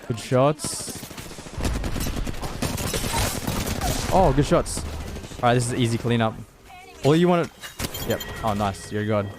Good shots. Oh, good shots. All right, this is easy cleanup. All you want to... Yep. Oh, nice. You're good.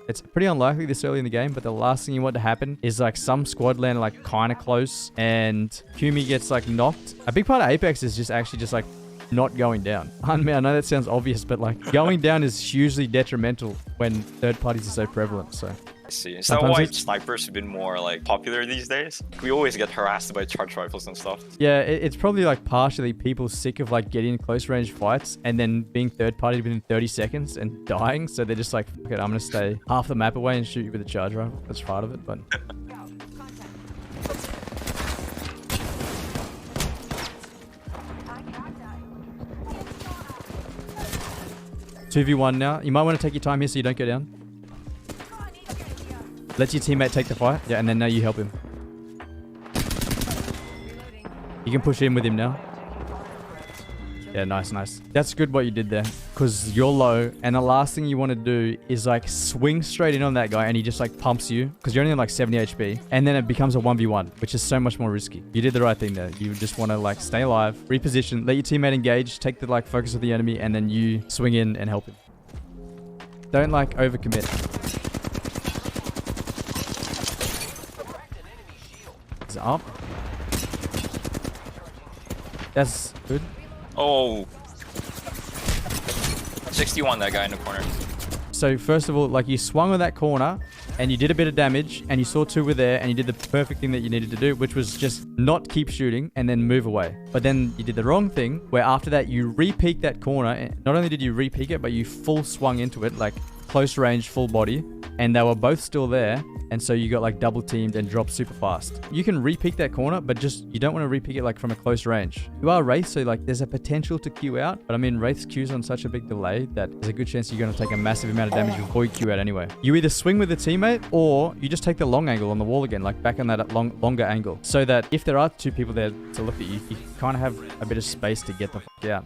It's pretty unlikely this early in the game, but the last thing you want to happen is like some squad land like kind of close and Kumi gets like knocked. A big part of Apex is just actually just like not going down. I mean, I know that sounds obvious, but like going down is hugely detrimental when third parties are so prevalent. So I see. Is that why snipers have been more like popular these days? We always get harassed by charge rifles and stuff. Yeah, it's probably like partially people sick of like getting in close range fights and then being third party within 30 seconds and dying. So they're just like, fuck it, I'm gonna stay half the map away and shoot you with a charge rifle. That's part of it, but. 2v1 now. You might want to take your time here so you don't go down. Let your teammate take the fight. Yeah, and then now you help him. You can push in with him now. Yeah, nice, nice. That's good what you did there. Because you're low, and the last thing you want to do is like swing straight in on that guy and he just like pumps you. Because you're only on like 70 HP. And then it becomes a 1v1, which is so much more risky. You did the right thing there. You just want to like stay alive, reposition, let your teammate engage, take the like focus of the enemy, and then you swing in and help him. Don't like overcommit. He's up. That's good. Oh. 61, that guy in the corner. So first of all, like you swung on that corner and you did a bit of damage and you saw two were there and you did the perfect thing that you needed to do, which was just not keep shooting and then move away. But then you did the wrong thing where after that you re-peeked that corner. And not only did you re-peek it, but you full swung into it, like close range, full body. And they were both still there. And so you got like double teamed and dropped super fast. You can re-peek that corner, but just you don't want to re-peek it like from a close range. You are Wraith, so like there's a potential to queue out. But I mean, Wraith's queues on such a big delay that there's a good chance you're going to take a massive amount of damage before you queue out anyway. You either swing with a teammate or you just take the long angle on the wall again, like back on that longer angle. So that if there are two people there to look at you, you kind of have a bit of space to get the fuck out.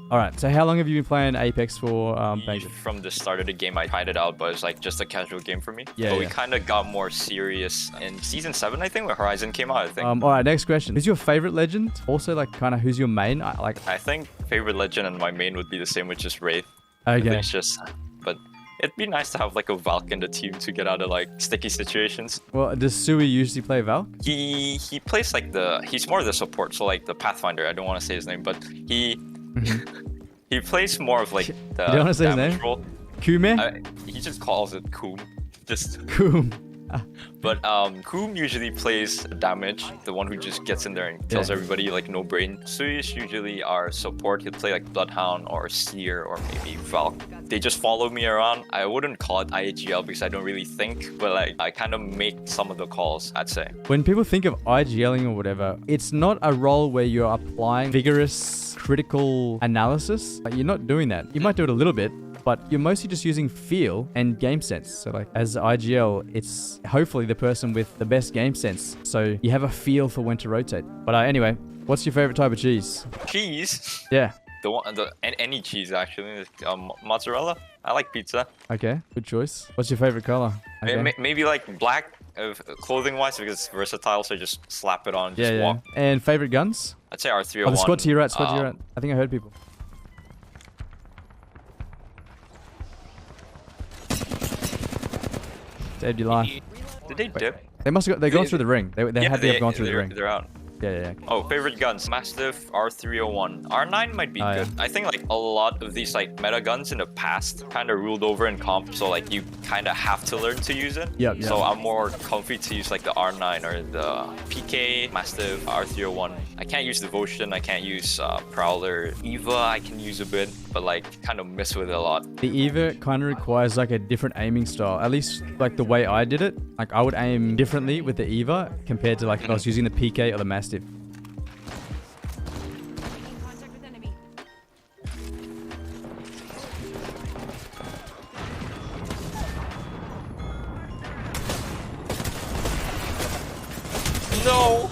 All right, so how long have you been playing Apex for, Benji? From the start of the game, I tried it out, but it's like just a casual game for me. Yeah, but we kind of got more serious in Season 7, I think, where Horizon came out, I think. All right, next question. Who's your favorite legend? Also, like, kind of who's your main? I think favorite legend and my main would be the same, which is Wraith. Okay. It's just, but it'd be nice to have like a Valk in the team to get out of like sticky situations. Well, does Sui usually play Valk? He plays like he's more of the support, so like the Pathfinder. I don't want to say his name, but he... He plays more of like the you don't want to say his name? role. Kume? He just calls it Koom. Just Koom. But Koom usually plays damage, the one who just gets in there and kills everybody like no brain. Sui is usually our support. He'll play like Bloodhound or Seer or maybe Valk. They just follow me around. I wouldn't call it IGL because I don't really think, but like I kind of make some of the calls, I'd say. When people think of IGLing or whatever, it's not a role where you're applying vigorous critical analysis. Like, you're not doing that. You might do it a little bit, but you're mostly just using feel and game sense. So like as IGL, it's hopefully the person with the best game sense. So you have a feel for when to rotate. But anyway, what's your favorite type of cheese? Cheese? Yeah. Any cheese actually. Mozzarella. I like pizza. Okay, good choice. What's your favorite color? Okay. Maybe like black, clothing wise, because it's versatile. So just slap it on, just walk. And favorite guns? I'd say R301. Oh, the squad to your right. Squad to your right. I think I heard people. Saved your life. Did they dip? They must have. They're going through the ring. They had to have gone through the ring. They're out. Yeah. Oh, favorite guns. Mastiff, R301. R9 might be good. I think like a lot of these like meta guns in the past kind of ruled over in comp. So like you kind of have to learn to use it. Yep. So I'm more comfy to use like the R9 or the PK, Mastiff, R301. I can't use Devotion. I can't use Prowler. Eva I can use a bit, but like kind of miss with it a lot. The Eva kind of requires like a different aiming style. At least like the way I did it. Like I would aim differently with the Eva compared to like if I was using the PK or the Mastiff. No!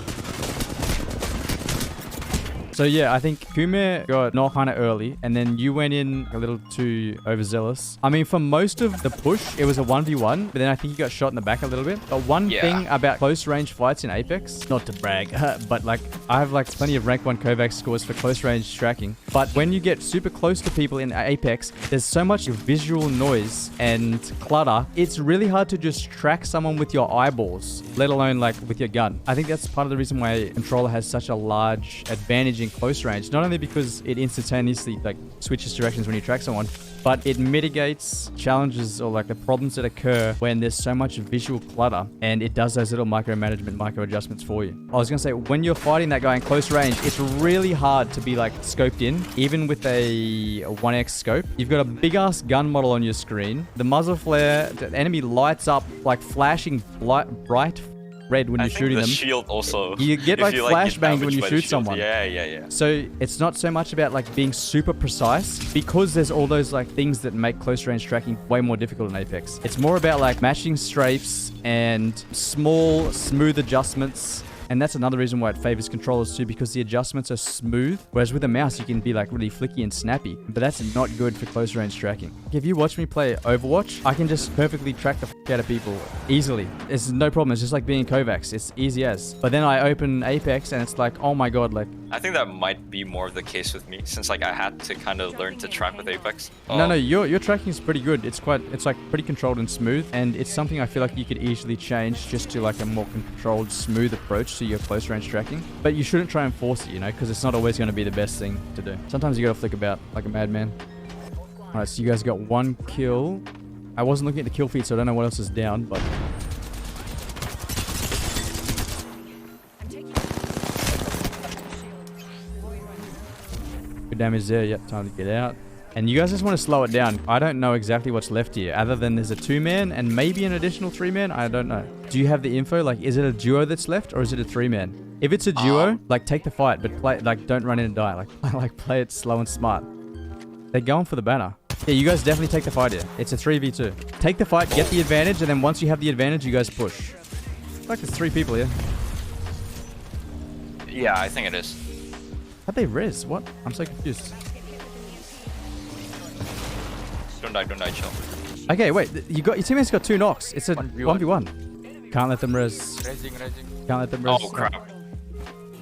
So yeah, I think Kume got knocked kind of early, and then you went in a little too overzealous. I mean, for most of the push, it was a 1v1, but then I think you got shot in the back a little bit. But one thing about close range fights in Apex, not to brag, but like I have like plenty of rank 1 Kovac scores for close range tracking. But when you get super close to people in Apex, there's so much visual noise and clutter. It's really hard to just track someone with your eyeballs, let alone like with your gun. I think that's part of the reason why controller has such a large advantage in close range. Not only because it instantaneously like switches directions when you track someone, but it mitigates challenges or like the problems that occur when there's so much visual clutter, and it does those little micromanagement, micro adjustments for you. I was gonna say, when you're fighting that guy in close range, it's really hard to be like scoped in, even with a 1x scope. You've got a big ass gun model on your screen. The muzzle flare, the enemy lights up like flashing bright red when you're shooting them. Shield also. You get like flashbanged when you shoot someone. Yeah. So it's not so much about like being super precise, because there's all those like things that make close range tracking way more difficult in Apex. It's more about like matching strafes and small, smooth adjustments. And that's another reason why it favors controllers too, because the adjustments are smooth. Whereas with a mouse, you can be like really flicky and snappy. But that's not good for close range tracking. If you watch me play Overwatch, I can just perfectly track the out of people easily. It's no problem. It's just like being Kovacs. It's easy as. But then I open Apex and it's like, oh my god, like... I think that might be more of the case with me, since like I had to kind of learn to track with Apex. No, your tracking is pretty good. It's like pretty controlled and smooth. And it's something I feel like you could easily change just to like a more controlled, smooth approach to your close range tracking. But you shouldn't try and force it, you know, because it's not always going to be the best thing to do. Sometimes you got to flick about like a madman. All right, so you guys got 1 kill. I wasn't looking at the kill feed, so I don't know what else is down, but... Good damage there. Yep, time to get out. And you guys just want to slow it down. I don't know exactly what's left here, other than there's a 2-man and maybe an additional 3-man. I don't know. Do you have the info? Like, is it a duo that's left, or is it a 3-man? If it's a duo, like, take the fight, but play, like, don't run in and die. Like play it slow and smart. They're going for the banner. Yeah, you guys definitely take the fight here. It's a 3v2. Take the fight, get the advantage, and then once you have the advantage, you guys push. Like, there's 3 people here. Yeah, I think it is. How'd they res? What? I'm so confused. Don't die, chill. Okay, wait. Your teammate's got 2 knocks. It's a 1v1. Can't let them res. Can't let them res. Oh, crap.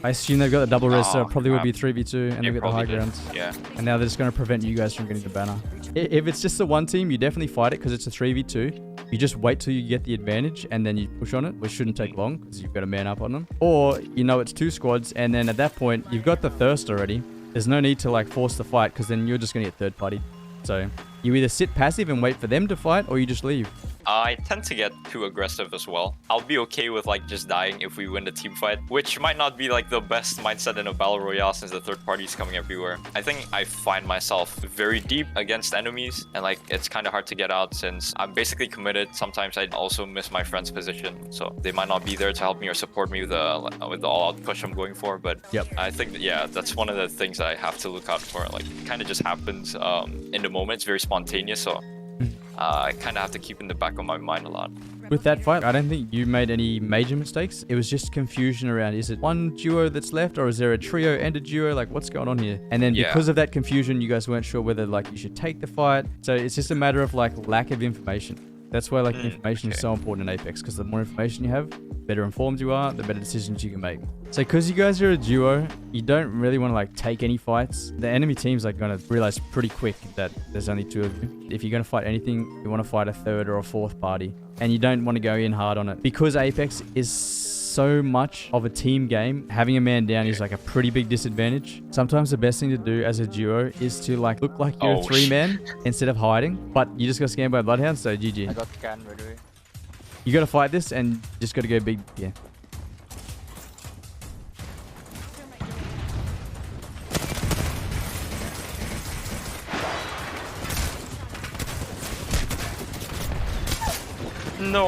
I assume they've got the double res, so it probably would be 3v2, and they've got the high ground. Yeah. And now they're just going to prevent you guys from getting the banner. If it's just the one team, you definitely fight it because it's a 3v2. You just wait till you get the advantage, and then you push on it, which shouldn't take long because you've got a man up on them. Or, you know, it's 2 squads, and then at that point, you've got the thirst already. There's no need to, like, force the fight, because then you're just going to get third party. So you either sit passive and wait for them to fight, or you just leave. I tend to get too aggressive as well. I'll be okay with like just dying if we win the team fight, which might not be like the best mindset in a battle royale since the third party is coming everywhere. I think I find myself very deep against enemies, and like it's kind of hard to get out since I'm basically committed. Sometimes I also miss my friend's position, so they might not be there to help me or support me with the all-out push I'm going for. But I think that, yeah, that's one of the things that I have to look out for. Like, it kind of just happens in the moment. It's very spontaneous, so I kind of have to keep in the back of my mind a lot. With that fight, I don't think you made any major mistakes. It was just confusion around, is it one duo that's left, or is there a trio and a duo? Like, what's going on here? And then because of that confusion, you guys weren't sure whether like you should take the fight. So it's just a matter of like lack of information. That's why like information is so important in Apex, because the more information you have, better informed you are, the better decisions you can make. So because you guys are a duo, you don't really want to like take any fights. The enemy team's like going to realize pretty quick that there's only 2 of you. If you're going to fight anything, you want to fight a third or a fourth party, and you don't want to go in hard on it. Because Apex is so much of a team game, having a man down is like a pretty big disadvantage. Sometimes the best thing to do as a duo is to like look like you're a 3-man instead of hiding, but you just got scammed by Bloodhound, so GG. I got scanned, by the way. You got to fight this and just got to go big. Yeah. No.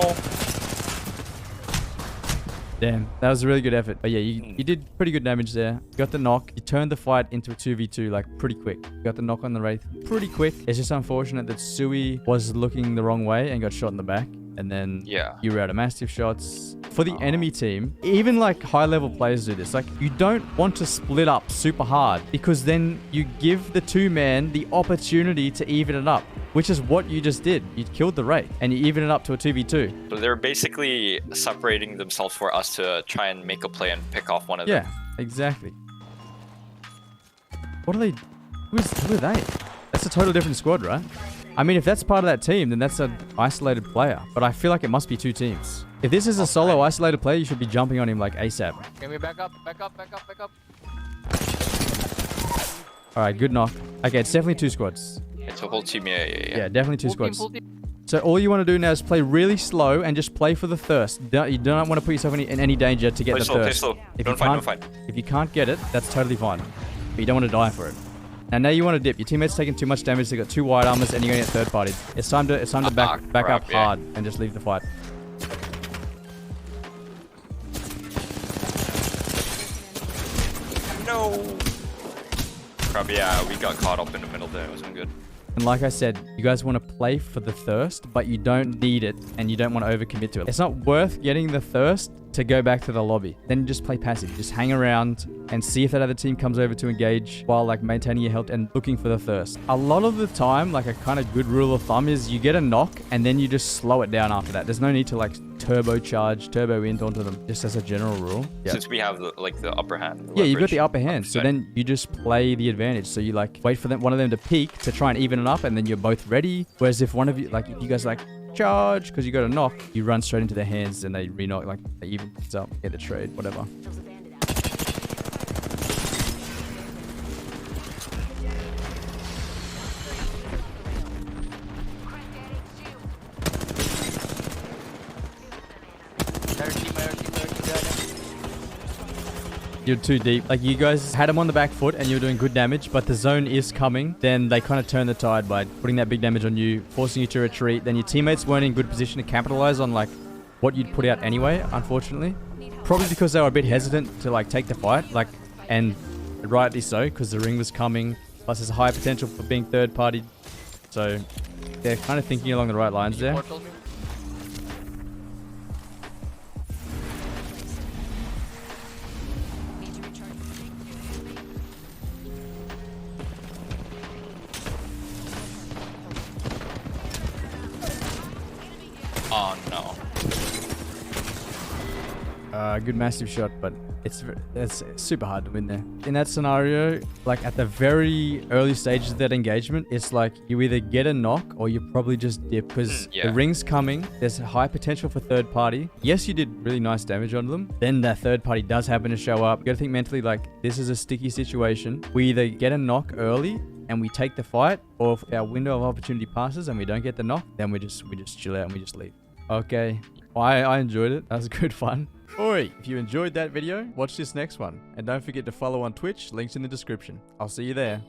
Damn, that was a really good effort. But yeah, you did pretty good damage there. You got the knock. You turned the fight into a 2v2 like pretty quick. You got the knock on the Wraith pretty quick. It's just unfortunate that Sui was looking the wrong way and got shot in the back. and then Yeah. you were out of massive shots. For the enemy team, even like high-level players do this. Like, you don't want to split up super hard because then you give the two-man the opportunity to even it up, which is what you just did. You killed the Wraith and you even it up to a 2v2. So they're basically separating themselves for us to try and make a play and pick off one of them. Yeah, exactly. What are they? Who are they? That's a total different squad, right? I mean, if that's part of that team, then that's an isolated player. But I feel like it must be two teams. If this is a solo isolated player, you should be jumping on him like ASAP. Can we back up? Back up, back up, back up. Alright, good knock. Okay, it's definitely two squads. It's a whole team, yeah. Yeah, definitely two Full team, squads. full team. So all you want to do now is play really slow and just play for the thirst. You don't want to put yourself in any danger to get Play the slow, play thirst. slow. If Don't fight. If you can't get it, that's totally fine. But you don't want to die for it. And now you want to dip. Your teammate's taking too much damage. They got two wide armors, and you're going to get third party. It's time to back up hard and just leave the fight. No. Crap, yeah, we got caught up in the middle there. It wasn't good. And like I said, you guys want to play for the thirst, but you don't need it, and you don't want to overcommit to it. It's not worth getting the thirst to go back to the lobby. Then you just play passive. Just hang around and see if that other team comes over to engage while like maintaining your health and looking for the thirst. A lot of the time, like a kind of good rule of thumb is you get a knock and then you just slow it down after that. There's no need to like turbo int onto them, just as a general rule. Yeah. Since we have the upper hand. Yeah, you've got the upper hand. So then you just play the advantage. So you like wait for one of them to peek to try and even it up, and then you're both ready. Whereas if one of you, like if you guys like charge because you got a knock, you run straight into their hands and they re-knock, like they even picks up, get the trade, whatever. You're too deep. Like, you guys had him on the back foot and you were doing good damage, but the zone is coming. Then they kind of turn the tide by putting that big damage on you, forcing you to retreat. Then your teammates weren't in good position to capitalize on, like, what you'd put out anyway, unfortunately. Probably because they were a bit hesitant to, like, take the fight. Like, and rightly so, because the ring was coming. Plus, there's a high potential for being third party. So, they're kind of thinking along the right lines there. Oh no. Good massive shot, but it's super hard to win there. In that scenario, like at the very early stages of that engagement, it's like you either get a knock or you probably just dip because the ring's coming. There's a high potential for third party. Yes, you did really nice damage on them. Then that third party does happen to show up. You gotta think mentally like this is a sticky situation. We either get a knock early and we take the fight, or if our window of opportunity passes and we don't get the knock, then we just chill out and we just leave. Okay, I enjoyed it. That was good fun. Oi, if you enjoyed that video, watch this next one. And don't forget to follow on Twitch, links in the description. I'll see you there.